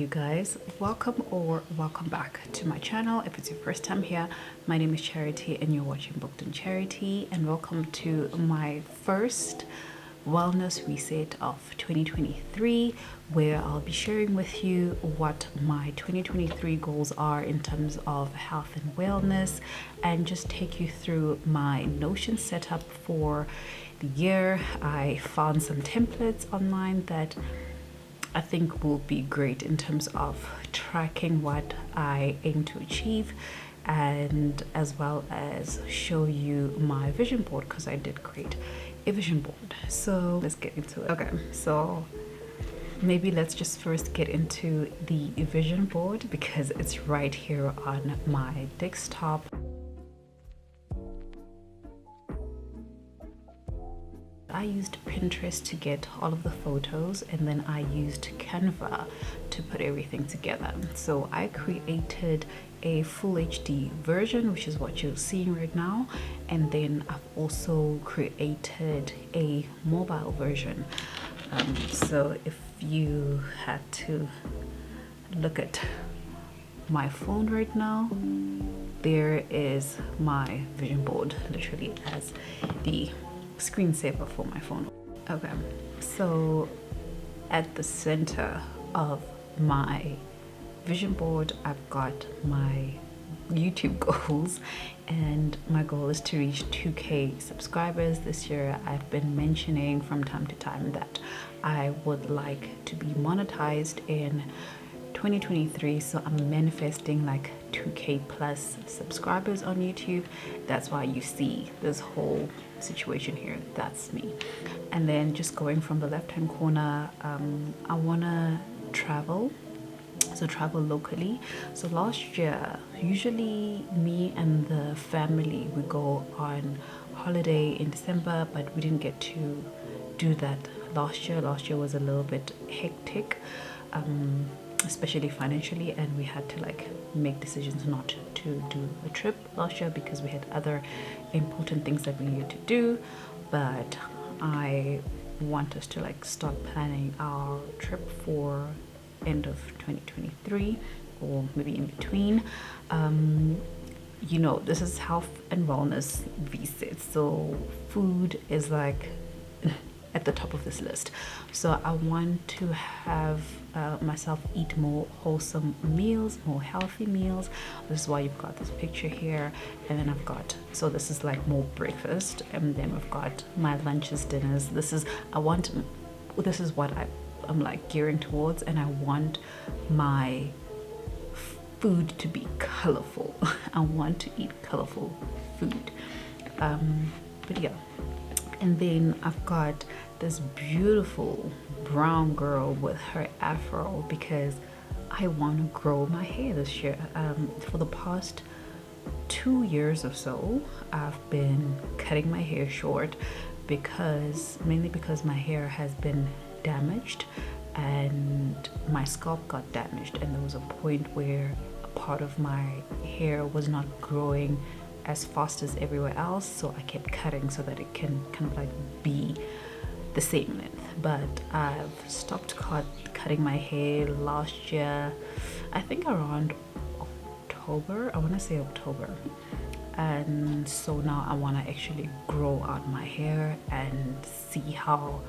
you guys? Welcome or welcome back to my channel. If it's your first time here, my name is Charity and you're watching BookedonCharity, and welcome to my first wellness reset of 2023, where I'll be sharing with you what my 2023 goals are in terms of health and wellness, and just take you through my Notion setup for the year. I found some templates online that I think will be great in terms of tracking what I aim to achieve, and as well as show you my vision board, because I did create a vision board. So let's get into it. Okay, so maybe let's just first get into the vision board because it's right here on my desktop. I used Pinterest to get all of the photos, and then I used Canva to put everything together. So I created a full HD version, which is what you're seeing right now, and then I've also created a mobile version. So if you had to look at my phone right now, there is my vision board literally as the screensaver for my phone. Okay, so at the center of my vision board, I've got my YouTube goals, and my goal is to reach 2K subscribers this year. I've been mentioning from time to time that I would like to be monetized in 2023, so I'm manifesting like 2K plus subscribers on YouTube. That's why you see this whole situation here. That's me. And then just going from the left hand corner, I want to travel, so travel locally. So last year, usually me and the family, we go on holiday in December, but we didn't get to do that last year. Last year was a little bit hectic, especially financially, and we had to like make decisions not to do a trip last year because we had other important things that we needed to do. But I want us to like start planning our trip for end of 2023, or maybe in between. You know, this is health and wellness reset, so food is like at the top of this list. So I want to have myself eat more wholesome meals, more healthy meals. This is why you've got this picture here, and then I've got, so this is like more breakfast, and then we've got my lunches, dinners. This is what I'm like gearing towards, and I want my food to be colorful. I want to eat colorful food. But yeah. And then I've got this beautiful brown girl with her afro because I want to grow my hair this year. For the past 2 years or so, I've been cutting my hair short mainly because my hair has been damaged and my scalp got damaged, and there was a point where a part of my hair was not growing as fast as everywhere else, so I kept cutting so that it can kind of like be the same length. But I've stopped cutting my hair last year, I think around October. I want to say October. And so now I want to actually grow out my hair and see how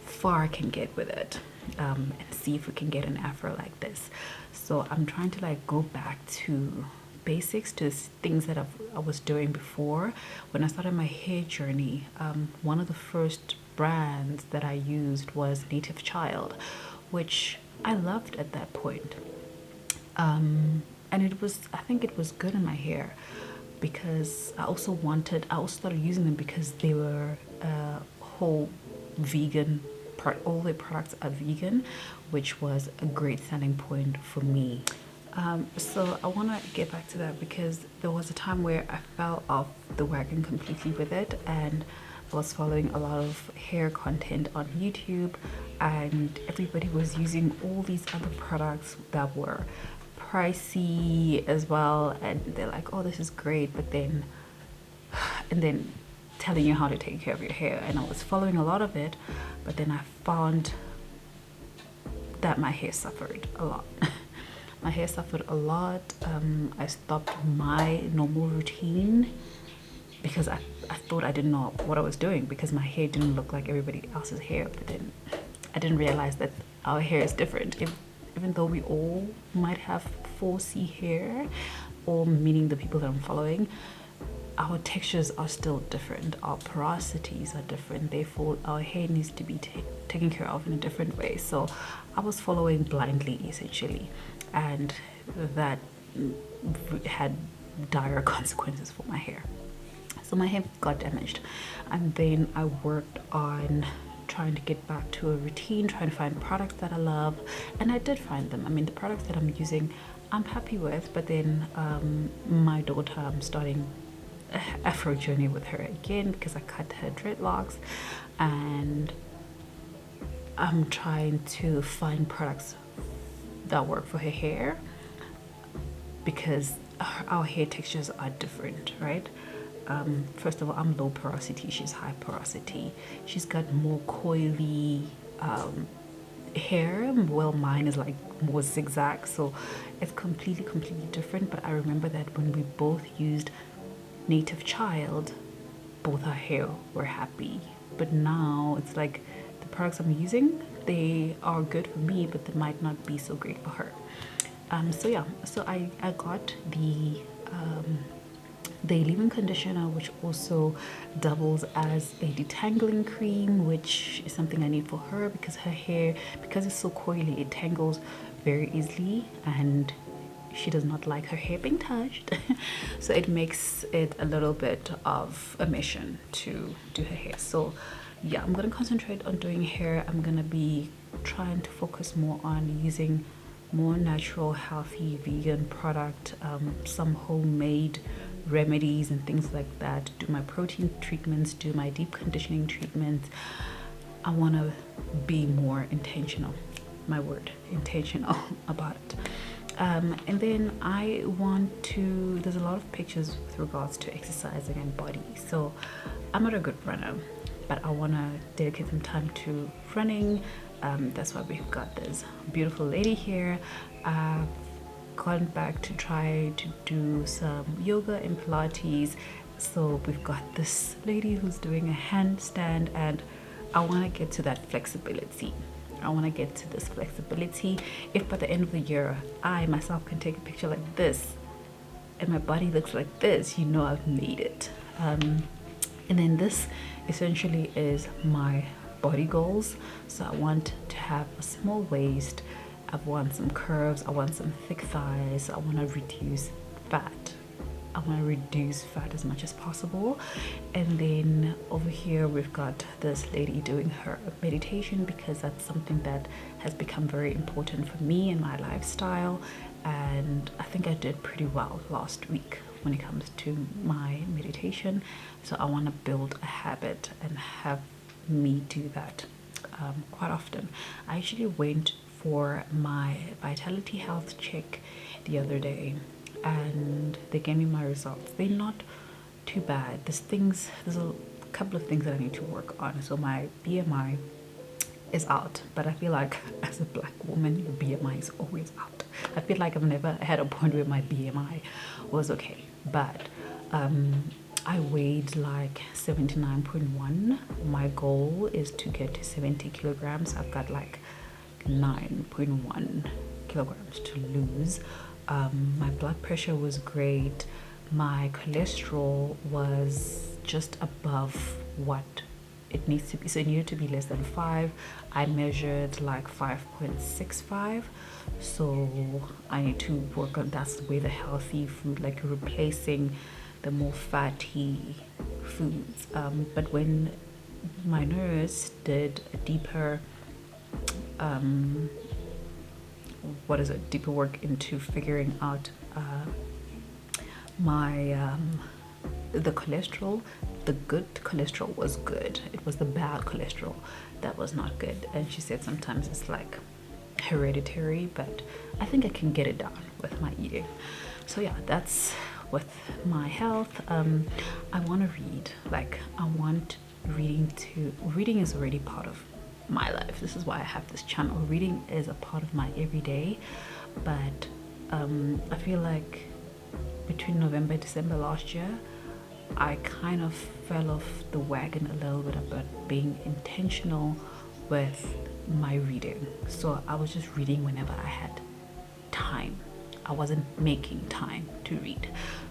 far I can get with it, and see if we can get an afro like this. So I'm trying to like go back to basics, to things that I was doing before. When I started my hair journey, one of the first brands that I used was Native Child, which I loved at that point. And I think it was good in my hair because I also started using them because they were whole vegan. All their products are vegan, which was a great selling point for me. So I want to get back to that because there was a time where I fell off the wagon completely with it, and I was following a lot of hair content on YouTube, and everybody was using all these other products that were pricey as well, and they're like, oh, this is great, but then telling you how to take care of your hair. And I was following a lot of it, but then I found that my hair suffered a lot. My hair suffered a lot. I stopped my normal routine because I thought I didn't know what I was doing, because my hair didn't look like everybody else's hair. But then I didn't realize that our hair is different. Even though we all might have 4C hair, or meaning the people that I'm following, our textures are still different, our porosities are different, therefore our hair needs to be taken care of in a different way. So I was following blindly essentially, and that had dire consequences for my hair. So my hair got damaged, and then I worked on trying to get back to a routine, trying to find products that I love, and I did find them. I mean, the products that I'm using I'm happy with, but then my daughter, I'm starting Afro journey with her again because I cut her dreadlocks, and I'm trying to find products that work for her hair, because our hair textures are different, right? First of all, I'm low porosity, she's high porosity. She's got more coily hair, well, mine is like more zigzag, so it's completely different. But I remember that when we both used Native Child, both our hair were happy. But now it's like the products I'm using, they are good for me, but they might not be so great for her. So yeah, so I got the leave-in conditioner, which also doubles as a detangling cream, which is something I need for her because her hair, because it's so coily, it tangles very easily, and she does not like her hair being touched. So it makes it a little bit of a mission to do her hair. So yeah, I'm gonna concentrate on doing hair. I'm gonna be trying to focus more on using more natural, healthy, vegan product, some homemade remedies and things like that, do my protein treatments, do my deep conditioning treatments. I want to be more intentional, my word, intentional about it. And then I want to, there's a lot of pictures with regards to exercising and body. So I'm not a good runner, but I want to dedicate some time to running. That's why we've got this beautiful lady here. I've gone back to try to do some yoga and Pilates. So we've got this lady who's doing a handstand, and I want to get to that flexibility. I want to get to this flexibility. If by the end of the year I myself can take a picture like this and my body looks like this, you know I've made it. And then this essentially is my body goals. So I want to have a small waist, I want some curves, I want some thick thighs, I want to reduce fat. I want to reduce fat as much as possible. And then over here we've got this lady doing her meditation, because that's something that has become very important for me in my lifestyle, and I think I did pretty well last week when it comes to my meditation. So I want to build a habit and have me do that quite often. I actually went for my vitality health check the other day, and they gave me my results. They're not too bad. There's a couple of things that I need to work on. So my BMI is out, but I feel like as a black woman, your BMI is always out. I feel like I've never had a point where my BMI was okay, but I weighed like 79.1. My goal is to get to 70 kilograms. I've got like 9.1 kilograms to lose. My blood pressure was great. My cholesterol was just above what it needs to be, so it needed to be less than 5. I measured like 5.65, so I need to work on, that's the way, the healthy food, like replacing the more fatty foods. But when my nurse did a deeper deeper work into figuring out my the cholesterol, the good cholesterol was good, it was the bad cholesterol that was not good. And she said sometimes it's like hereditary, but I think I can get it down with my eating. So yeah, that's with my health. I want to read, like I want reading is already part of my life. This is why I have this channel. Reading is a part of my everyday, but I feel like between November and December last year, I kind of fell off the wagon a little bit about being intentional with my reading. So I was just reading whenever I had time. I wasn't making time to read.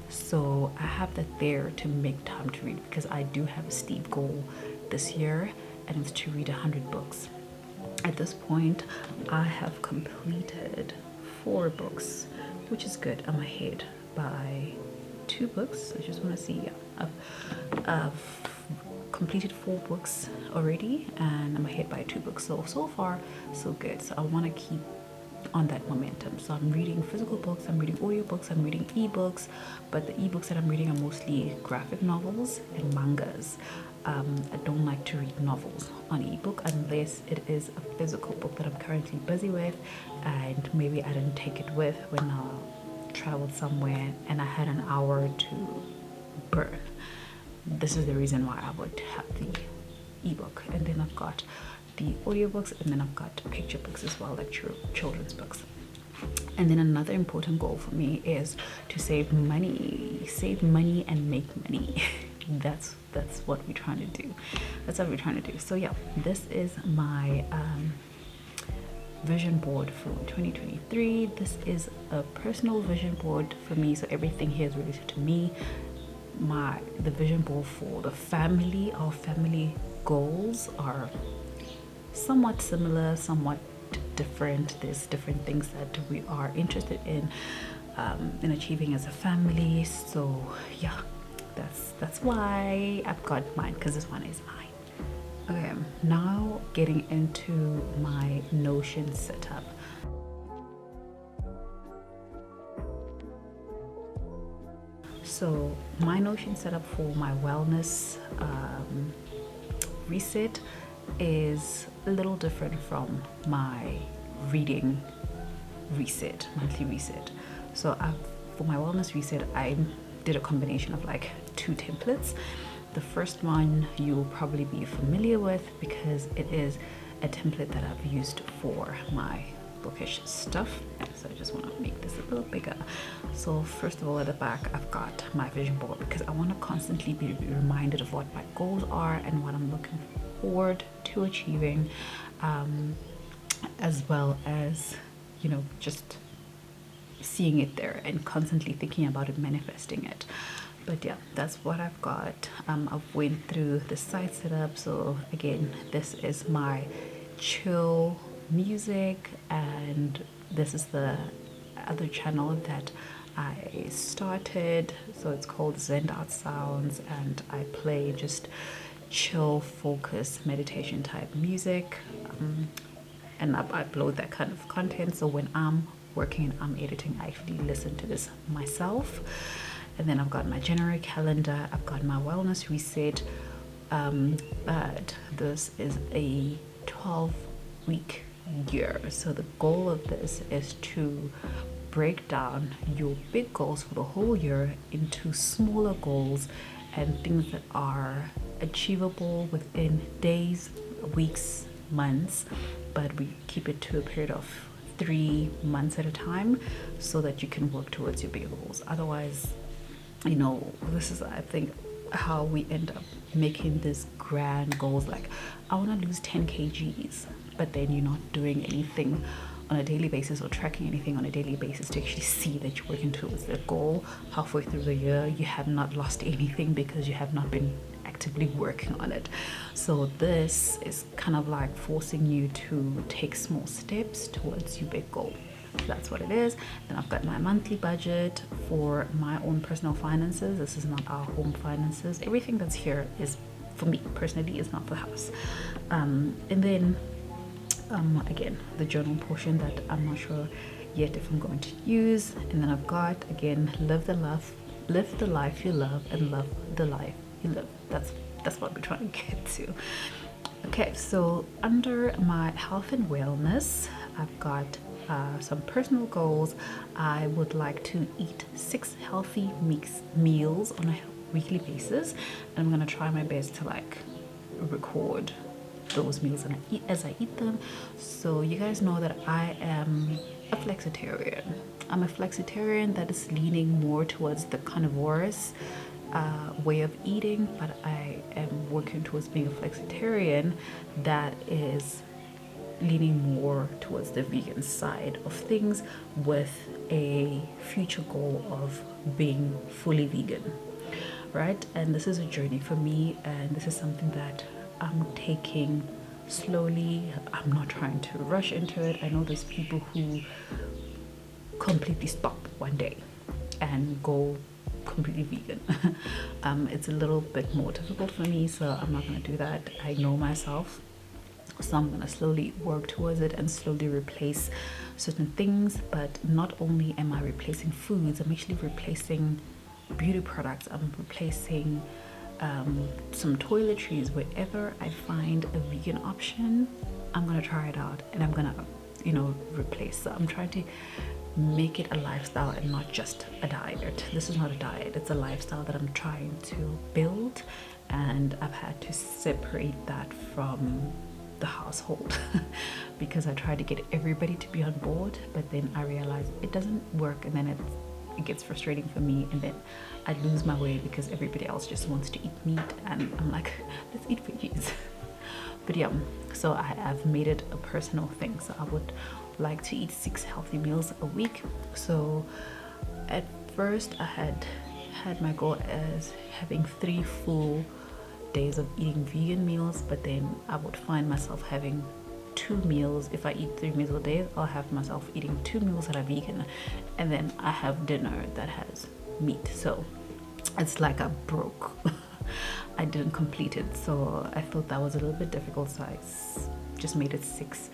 So I have that there to make time to read, because I do have a steep goal this year, and it's to read 100 books. At this point, I have completed 4 books, which is good. I'm ahead by 2 books. I just want to see. I've completed 4 books already, and I'm ahead by 2 books. So far, so good. So I want to keep on that momentum. So I'm reading physical books, I'm reading audiobooks, I'm reading ebooks, but the ebooks that I'm reading are mostly graphic novels and mangas. I don't like to read novels on ebook unless it is a physical book that I'm currently busy with, and maybe I didn't take it with when I traveled somewhere and I had an hour to burn. This is the reason why I would have the ebook. And then I've got the audiobooks, and then I've got picture books as well, like children's books. And then another important goal for me is to save money and make money. that's what we're trying to do. That's what we're trying to do. So yeah, this is my vision board for 2023. This is a personal vision board for me, so everything here is related to me. The vision board for the family, our family goals are somewhat similar, somewhat different. There's different things that we are interested in achieving as a family. So yeah, that's why I've got mine, because this one is mine. Okay, now getting into my Notion setup. So my Notion setup for my wellness reset is a little different from my reading reset, monthly reset. So for my wellness reset, I did a combination of like 2 templates. The first one you'll probably be familiar with, because it is a template that I've used for my bookish stuff. So I just want to make this a little bigger. So first of all, at the back, I've got my vision board, because I want to constantly be reminded of what my goals are and what I'm looking forward to achieving, as well as, you know, just seeing it there and constantly thinking about it, manifesting it. But yeah, that's what I've got. I've went through the site setup. So again, this is my chill music, and this is the other channel that I started. So it's called Zen Out Sounds, and I play just chill, focused meditation type music, and I upload that kind of content. So when I'm working and I'm editing, I actually listen to this myself. And then I've got my January calendar, I've got my wellness reset, but this is a 12-week year. So the goal of this is to break down your big goals for the whole year into smaller goals and things that are achievable within days, weeks, months, but we keep it to a period of 3 months at a time, so that you can work towards your big goals. Otherwise, you know, this is, I think, how we end up making these grand goals, like I want to lose 10 kgs, but then you're not doing anything on a daily basis or tracking anything on a daily basis to actually see that you're working towards that goal. Halfway through the year, you have not lost anything because you have not been actively working on it. So this is kind of like forcing you to take small steps towards your big goal. That's what it is. Then I've got my monthly budget for my own personal finances. This is not our home finances. Everything that's here is for me personally, is not for the house. And then again, the journal portion that I'm not sure yet if I'm going to use. And then I've got, again, live the life you love and love the life you live. That's what we're trying to get to. Okay, so under my health and wellness, I've got some personal goals. I would like to eat 6 healthy meals on a weekly basis, and I'm gonna try my best to like record those meals and as I eat them. So you guys know that I am a flexitarian. I'm a flexitarian that is leaning more towards the carnivorous way of eating, but I am working towards being a flexitarian that is leaning more towards the vegan side of things, with a future goal of being fully vegan, right? And this is a journey for me, and this is something that I'm taking slowly. I'm not trying to rush into it. I know there's people who completely stop one day and go completely vegan. It's a little bit more difficult for me, so I'm not going to do that. I know myself, so I'm going to slowly work towards it and slowly replace certain things. But not only am I replacing foods, I'm actually replacing beauty products. I'm replacing some toiletries. Wherever I find a vegan option, I'm going to try it out, and I'm going to replace. So I'm trying to make it a lifestyle and not just a diet. This is not a diet, it's a lifestyle that I'm trying to build, and I've had to separate that from the household because I try to get everybody to be on board, but then I realize it doesn't work, and then it gets frustrating for me, and then I lose my way because everybody else just wants to eat meat, and I'm like, let's eat veggies. But yeah, so I've made it a personal thing. So I would like to eat 6 healthy meals a week. So at first I had my goal as having 3 full days of eating vegan meals, but then I would find myself having 2 meals. If I eat 3 meals a day, I'll have myself eating 2 meals that are vegan, and then I have dinner that has meat. So it's like I broke. I didn't complete it, so I thought that was a little bit difficult, so I just made it 6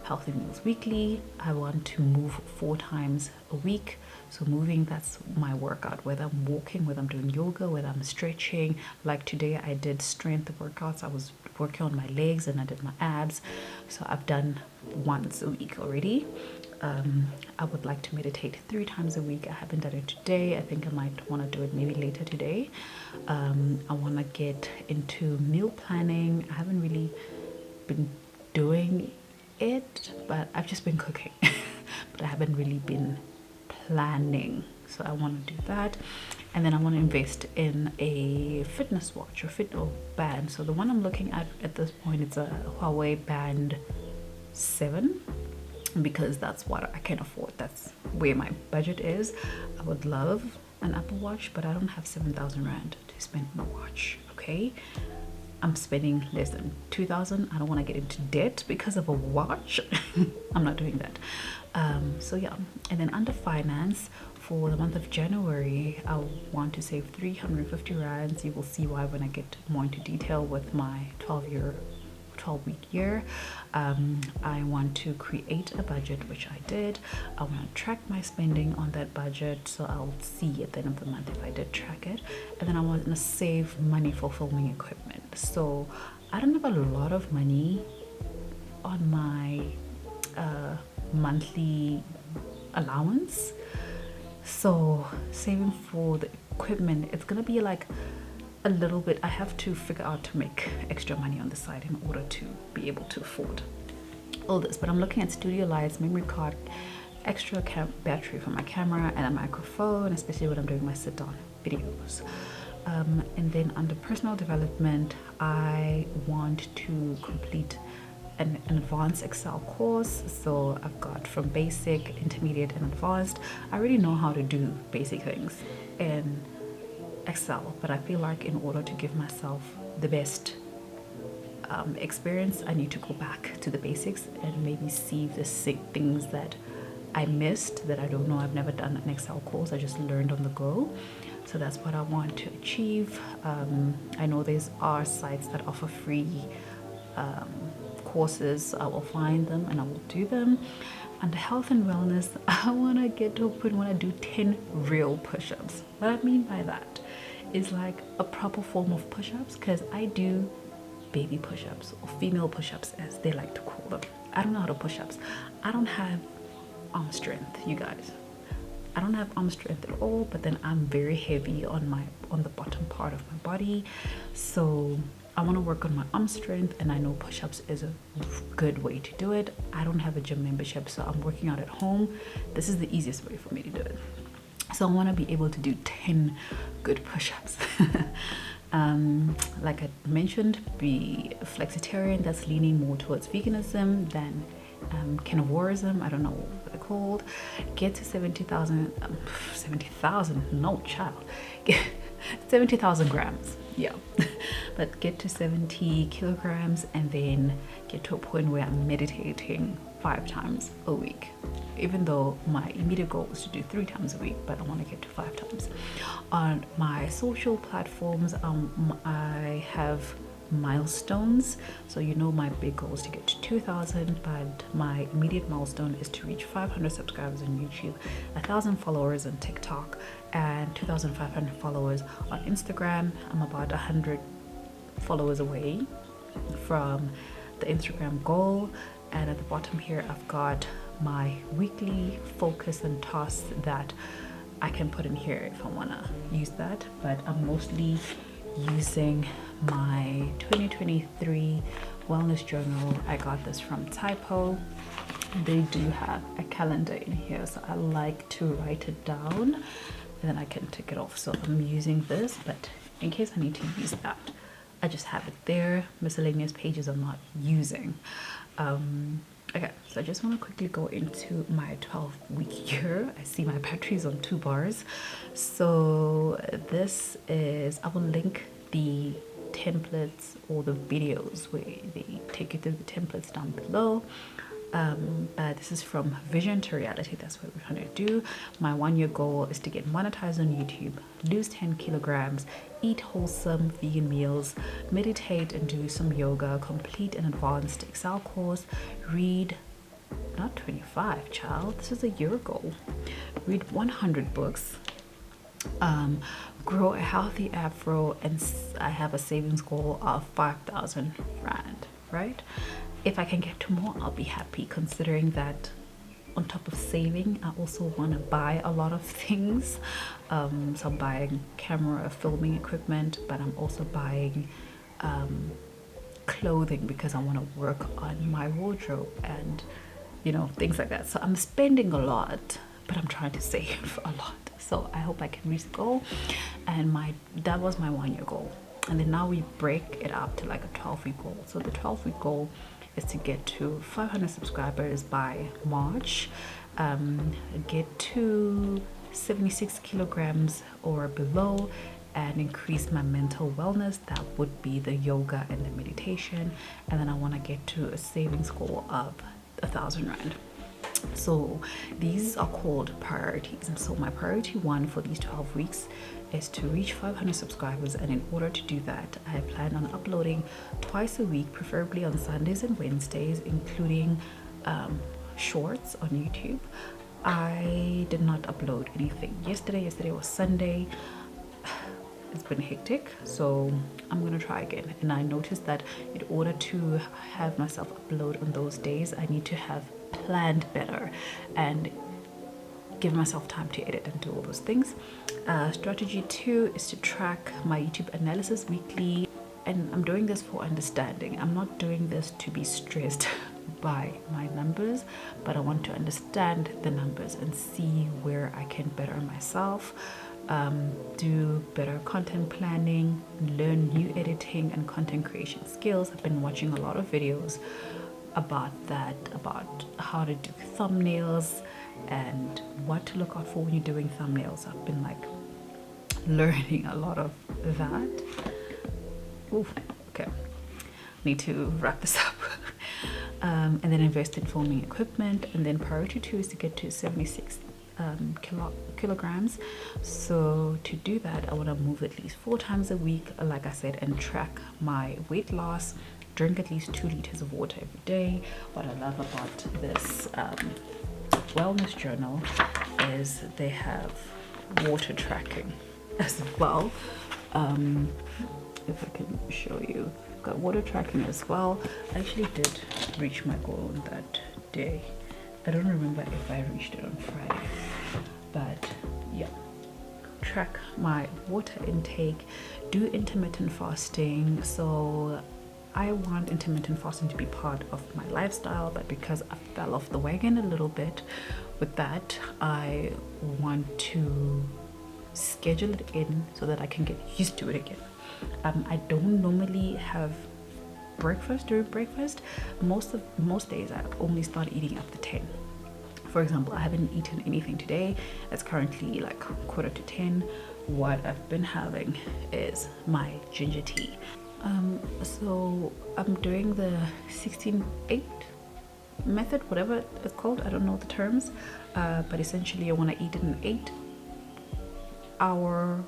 healthy meals weekly. I want to move 4 times a week. So moving, that's my workout, whether I'm walking, whether I'm doing yoga, whether I'm stretching. Like today I did strength workouts. I was working on my legs and I did my abs. So I've done once a week already. I would like to meditate 3 times a week. I haven't done it today. I think I might want to do it maybe later today. I want to get into meal planning. I haven't really been doing it, but I've just been cooking. But I haven't really been planning. So I want to do that. And then I want to invest in a fitness watch or fitness band. So the one I'm looking at this point, it's a Huawei Band 7, because that's what I can afford. That's where my budget is. I would love an Apple Watch, but I don't have 7,000 Rand to spend on a watch, okay? I'm spending less than 2,000. I don't want to get into debt because of a watch. I'm not doing that. So yeah, and then under finance, for the month of January, I want to save 350 Rands. You will see why when I get more into detail with my 12-week year. I want to create a budget, which I did. I want to track my spending on that budget, so I'll see at the end of the month if I did track it. And then I want to save money for filming equipment. So I don't have a lot of money on my monthly allowance, so saving for the equipment, it's gonna be like a little bit. I have to figure out to make extra money on the side in order to be able to afford all this. But I'm looking at studio lights, memory card, extra battery for my camera, and a microphone, especially when I'm doing my sit-down videos. And then under personal development, I want to complete an advanced Excel course. So I've got from basic, intermediate, and advanced. I already know how to do basic things in Excel, but I feel like in order to give myself the best experience, I need to go back to the basics and maybe see the things that I missed, that I don't know. I've never done an Excel course, I just learned on the go. So that's what I want to achieve. I know there's are sites that offer free courses. I will find them and I will do them. Under health and wellness, I want to get to a point when I do 10 real push-ups. What I mean by that is like a proper form of push-ups, because I do baby push-ups or female push-ups as they like to call them. I don't know how to push-ups. I don't have arm strength, you guys. I don't have arm strength at all, but then I'm very heavy on the bottom part of my body. So I want to work on my arm strength, and I know push-ups is a good way to do it. I don't have a gym membership, so I'm working out at home. This is the easiest way for me to do it. So I want to be able to do 10 good push-ups. Like I mentioned, be flexitarian, that's leaning more towards veganism than carnivorism. I don't know what they're called. Get to 70,000, 70,000, no child. 70,000 grams, yeah. But get to 70 kilograms and then get to a point where I'm meditating 5 times a week. Even though my immediate goal is to do 3 times a week, but I want to get to 5 times. On my social platforms, I have milestones. So you know my big goal is to get to 2,000, but my immediate milestone is to reach 500 subscribers on YouTube, 1,000 followers on TikTok, and 2,500 followers on Instagram. I'm about 100 followers away from the Instagram goal. And at the bottom here, I've got my weekly focus and tasks that I can put in here if I want to use that, but I'm mostly using my 2023 wellness journal. I got this from Typo. They do have a calendar in here, so I like to write it down and then I can tick it off. So I'm using this, but in case I need to use that, I just have it there. Miscellaneous pages I'm not using. Okay, so I just want to quickly go into my 12-week year. I see my battery's on 2 bars. So this is, I will link the templates or the videos where they take you through the templates down below. But this is from vision to reality. That's what we're trying to do. My 1-year goal is to get monetized on YouTube, lose 10 kilograms, eat wholesome vegan meals, meditate and do some yoga, complete an advanced Excel course, read, not 25, child, this is a year ago, read 100 books, grow a healthy afro, and I have a savings goal of 5,000 rand, right? If I can get to more, I'll be happy, considering that on top of saving, I also want to buy a lot of things. So I'm buying camera, filming equipment, but I'm also buying clothing because I want to work on my wardrobe and, you know, things like that. So I'm spending a lot, but I'm trying to save a lot. So I hope I can reach the goal. And that was my 1-year goal. And then now we break it up to like a 12-week goal. So the 12-week goal is to get to 500 subscribers by March, get to 76 kilograms or below, and increase my mental wellness. That would be the yoga and the meditation. And then I want to get to a savings goal of 1,000 rand. So these are called priorities. And so my priority 1 for these 12 weeks is to reach 500 subscribers, and in order to do that, I plan on uploading twice a week, preferably on Sundays and Wednesdays, including shorts on YouTube. I did not upload anything yesterday was Sunday. It's been hectic, so I'm gonna try again. And I noticed that in order to have myself upload on those days, I need to have planned better and give myself time to edit and do all those things. Strategy 2 is to track my YouTube analysis weekly, and I'm doing this for understanding. I'm not doing this to be stressed by my numbers, but I want to understand the numbers and see where I can better myself, do better content planning, learn new editing and content creation skills. I've been watching a lot of videos about that, about how to do thumbnails and what to look out for when you're doing thumbnails. I've been like learning a lot of that. Ooh, okay, need to wrap this up. And then invest in filming equipment. And then priority 2 is to get to 76 kilograms. So to do that, I want to move at least 4 times a week, like I said, and track my weight loss, drink at least 2 liters of water every day. What I love about this wellness journal is they have water tracking as well. If I can show you, got water tracking as well. I actually did reach my goal on that day. I don't remember if I reached it on Friday, but yeah, track my water intake, do intermittent fasting. So I want intermittent fasting to be part of my lifestyle, but because I fell off the wagon a little bit with that, I want to schedule it in so that I can get used to it again. I don't normally have breakfast during breakfast. Most days I only start eating after 10. For example, I haven't eaten anything today. It's currently like 9:45. What I've been having is my ginger tea. So I'm doing the 16-8 method, whatever it's called. I don't know the terms, but essentially I want to eat in an 8-hour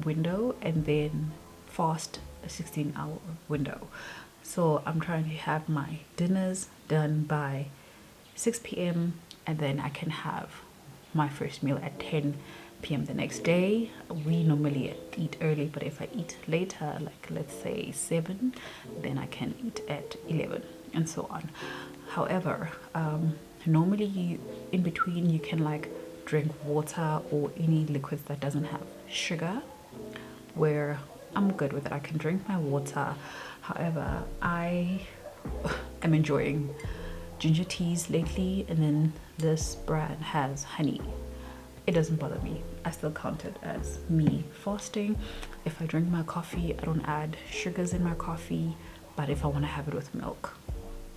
window and then fast a 16-hour window. So I'm trying to have my dinners done by 6 p.m. and then I can have my first meal at 10 p.m. the next day. We normally eat early, but if I eat later, like let's say 7, then I can eat at 11 and so on. However, normally in between you can like drink water or any liquids that doesn't have sugar, where I'm good with it. I can drink my water. However, I am enjoying ginger teas lately, and then this brand has honey. It doesn't bother me. I still count it as me fasting. If I drink my coffee, I don't add sugars in my coffee, but if I want to have it with milk,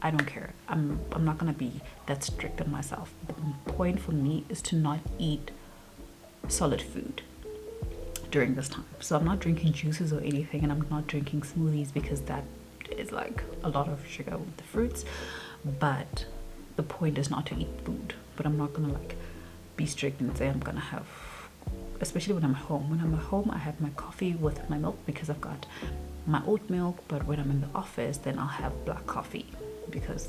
I don't care. I'm not gonna be that strict on myself. The point for me is to not eat solid food during this time. So I'm not drinking juices or anything, and I'm not drinking smoothies because that is like a lot of sugar with the fruits. But the point is not to eat food. But I'm not gonna like be strict and say I'm gonna have, especially when I'm home. When I'm at home, I have my coffee with my milk because I've got my oat milk. But when I'm in the office, then I'll have black coffee because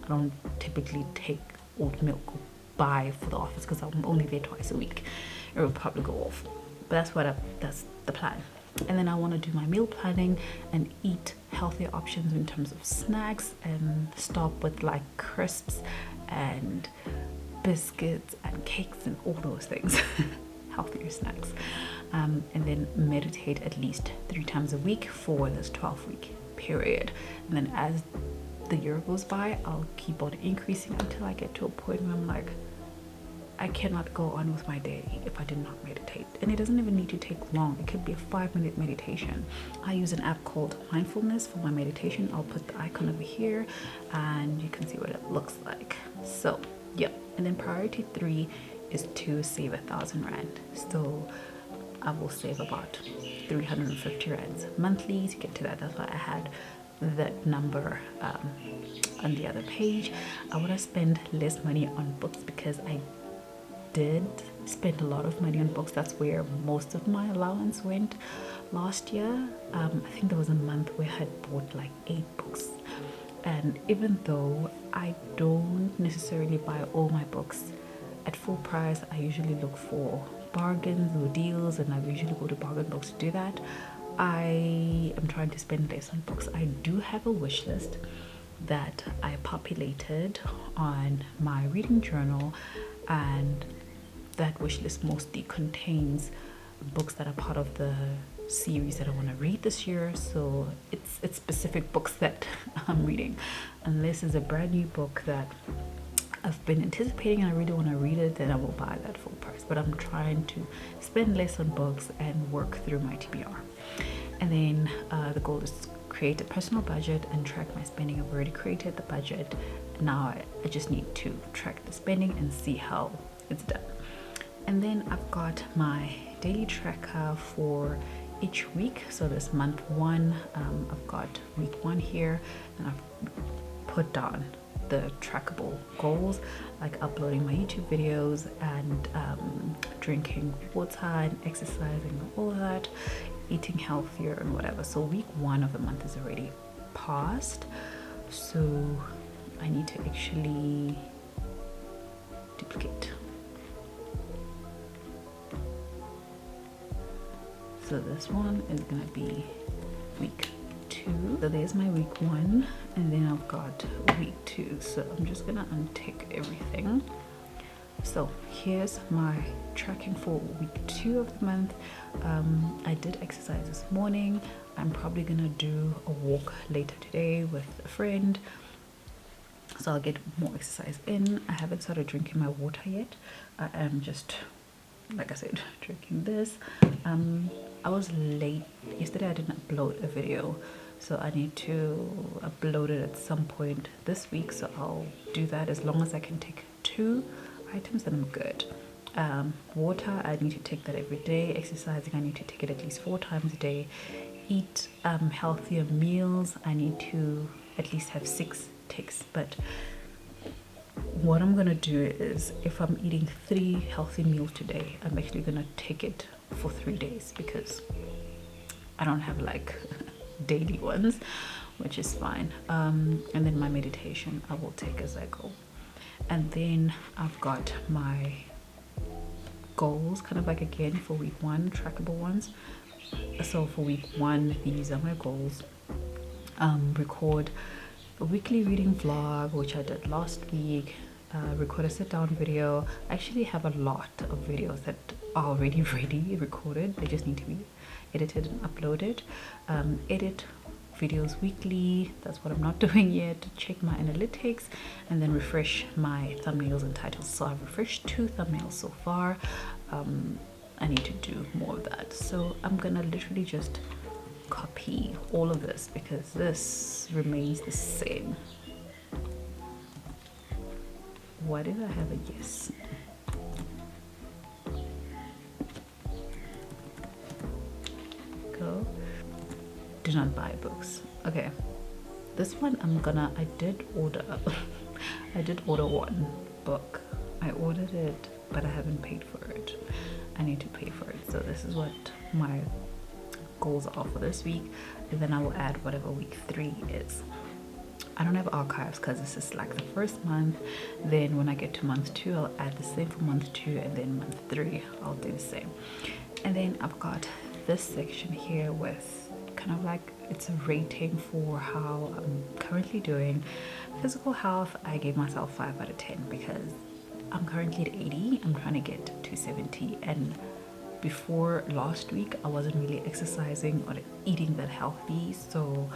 I don't typically take oat milk or buy for the office because I'm only there twice a week. It will probably go off. But that's the plan. And then I want to do my meal planning and eat healthier options in terms of snacks, and stop with like crisps and biscuits and cakes and all those things. Healthier snacks. And then meditate at least 3 times a week for this 12-week period. And then as the year goes by, I'll keep on increasing until I get to a point where I'm like, I cannot go on with my day if I did not meditate. And it doesn't even need to take long. It could be a 5-minute meditation. I use an app called Mindfulness for my meditation. I'll put the icon over here and you can see what it looks like. So yeah. And then priority 3 is to save 1,000 rand. So I will save about 350 rands monthly to get to that. That's why I had that number on the other page. I want to spend less money on books because I did spend a lot of money on books. That's where most of my allowance went last year. I think there was a month where I had bought like 8 books, and even though I don't necessarily buy all my books at full price, I usually look for bargains or deals, and I usually go to bargain books to do that. I am trying to spend less on books. I do have a wish list that I populated on my reading journal, and that wish list mostly contains books that are part of the series that I want to read this year. So it's specific books that I'm reading, unless it's a brand new book that I've been anticipating and I really want to read it, then I will buy that full price. But I'm trying to spend less on books and work through my TBR. And then the goal is to create a personal budget and track my spending. I've already created the budget. Now I just need to track the spending and see how it's done. And then I've got my daily tracker for each week. So this month 1, I've got week 1 here, and I've put down the trackable goals, like uploading my YouTube videos and drinking water and exercising and all that, eating healthier and whatever. So week 1 of the month is already passed, so I need to actually duplicate. So this one is gonna be week 2. So there's my week 1, and then I've got week 2. So I'm just gonna untick everything. So here's my tracking for week 2 of the month. I did exercise this morning. I'm probably gonna do a walk later today with a friend, so I'll get more exercise in. I haven't started drinking my water yet. I am just, like I said, drinking this. I was late yesterday. I didn't upload a video, so I need to upload it at some point this week, so I'll do that. As long as I can take 2 items, then I'm good. Water, I need to take that every day. Exercising, I need to take it at least 4 times a day. Eat healthier meals, I need to at least have 6 ticks. But what I'm gonna do is, if I'm eating 3 healthy meals today, I'm actually gonna take it for 3 days, because I don't have like daily ones, which is fine. And then my meditation I will take as I go. And then I've got my goals, kind of like again for week 1, trackable ones. So for week 1, these are my goals. Record a weekly reading vlog, which I did last week. Record a sit down video. I actually have a lot of videos that are already ready, recorded. They just need to be edited and uploaded. Edit videos weekly. That's what I'm not doing yet. Check my analytics and then refresh my thumbnails and titles. So I've refreshed 2 thumbnails so far. I need to do more of that. So I'm gonna literally just copy all of this, because this remains the same. Why did I have a yes? Go. Do not buy books. Okay, this one I did order I did order 1 book. I ordered it, but I haven't paid for it. I need to pay for it. So this is what my goals are for this week, and then I will add whatever week 3 is. I don't have archives because this is like the first month. Then when I get to month 2, I'll add the same for month 2, and then month 3 I'll do the same. And then I've got this section here with kind of like, it's a rating for how I'm currently doing. Physical health, I gave myself 5 out of 10 because I'm currently at 80. I'm trying to get to 70, and before last week I wasn't really exercising or eating that healthy, so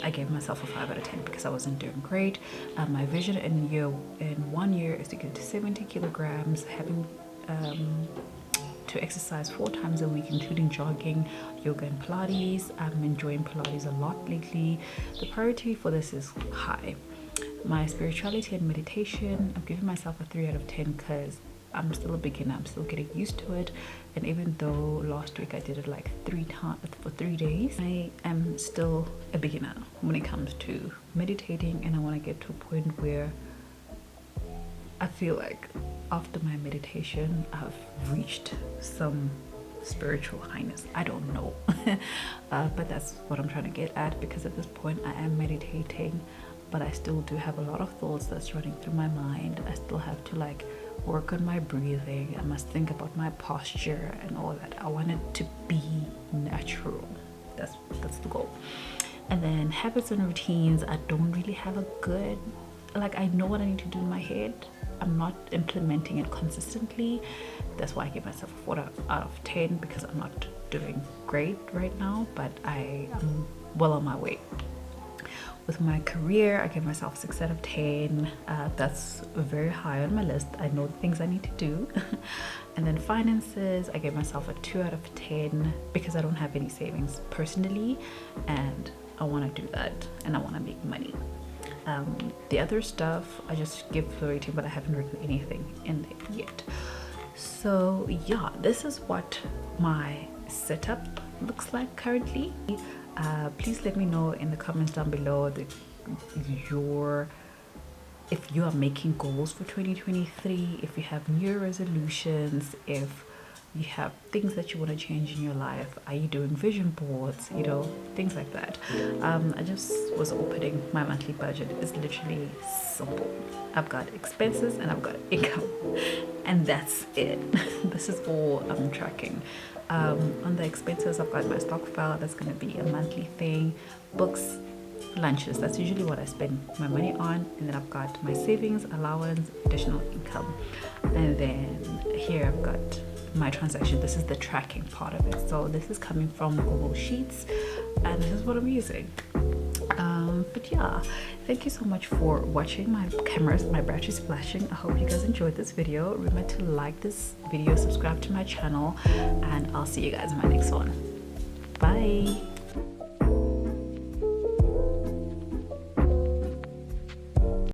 I gave myself a 5 out of 10 because I wasn't doing great. My vision in 1 year is to get to 70 kilograms, having to exercise 4 times a week, including jogging, yoga and Pilates. I'm enjoying Pilates a lot lately. The priority for this is high. My spirituality and meditation, I'm giving myself a 3 out of 10 because I'm still a beginner. I'm still getting used to it, and even though last week I did it like 3 times for 3 days, I am still a beginner when it comes to meditating, and I want to get to a point where I feel like after my meditation I've reached some spiritual highness. I don't know but that's what I'm trying to get at, because at this point I am meditating, but I still do have a lot of thoughts that's running through my mind. I still have to like work on my breathing. I must think about my posture and all that. I want it to be natural. That's the goal. And then habits and routines, I don't really have a good, like, I know what I need to do in my head. I'm not implementing it consistently. That's why I give myself a 4 out of 10, because I'm not doing great right now, but I am well on my way. With my career, I give myself a 6 out of 10. That's very high on my list. I know the things I need to do. And then finances, I gave myself a 2 out of 10 because I don't have any savings personally, and I want to do that, and I want to make money. The other stuff, I just give the rating, but I haven't written anything in there yet. So yeah, this is what my setup looks like currently. Please let me know in the comments down below that if you are making goals for 2023, if you have New Year resolutions, if you have things that you want to change in your life. Are you doing vision boards? You know, things like that. I just was opening my monthly budget. It's literally simple. I've got expenses and I've got income, and that's it. This is all I'm tracking. On the expenses, I've got my stock file. That's going to be a monthly thing. Books, lunches. That's usually what I spend my money on. And then I've got my savings, allowance, additional income. And then here I've got my transaction. This is the tracking part of it. So this is coming from Google Sheets, and this is what I'm using. But yeah, thank you so much for watching. My battery's flashing. I hope you guys enjoyed this video. Remember to like this video, subscribe to my channel, and I'll see you guys in my next one. Bye.